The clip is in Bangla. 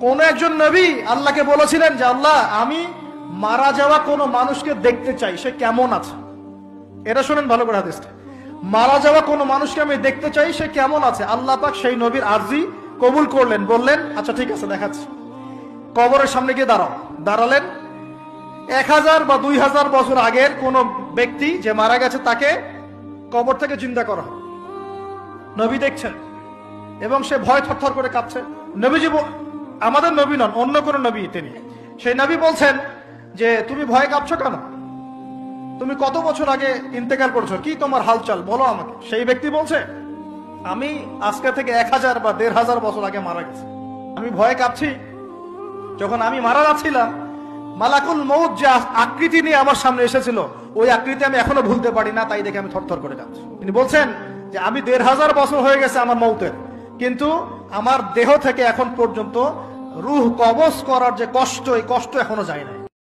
কোন একজন নবী আল্লাহকে বলেছিলেন যে আল্লাহ আমি মারা যাওয়া কোনো মানুষকে দেখতে চাই, সে কেমন আছে। এটা শুনেন ভালো করে হাদিসটা, মারা যাওয়া কোনো মানুষকে আমি দেখতে চাই, সে কেমন আছে। আল্লাহ পাক সেই নবীর আরজি কবুল করলেন, বললেন আচ্ছা ঠিক আছে দেখাচ্ছি। কবরের সামনে গিয়ে দাঁড়ালেন। 1000 বা 2000 বছর আগের কোন ব্যক্তি যে মারা গেছে তাকে কবর থেকে জিন্দা করা হয়। নবী দেখছেন এবং সে ভয় থরথর করে কাঁপছে। নবীজি, আমাদের নবী নন, অন্য কোন নবী তিনি। সেই নবী বলছেন যে তুমি ভয় কাঁপছো কেন? তুমি কত বছর আগে ইন্তেকাল করছো, কি তোমার হালচাল বলো আমাকে। সেই ব্যক্তি বলছে আমি আজকে থেকে 1000 বা 1500 বছর আগে মারা গেছি। আমি ভয়ে কাঁপছি। যখন আমি মারা যাচ্ছিলাম, মালাকুল মউত যে আকৃতি নিয়ে আমার সামনে এসেছিল, ওই আকৃতি আমি এখনো ভুলতে পারি না, তাই দেখে আমি থরথর করে যাচ্ছি। তিনি বলছেন যে আমি 1500 বছর হয়ে গেছে আমার মউতের, কিন্তু আমার দেহ থেকে এখন পর্যন্ত রূহ কবজ করার যে কষ্ট, এই কষ্ট এখনো যায় না।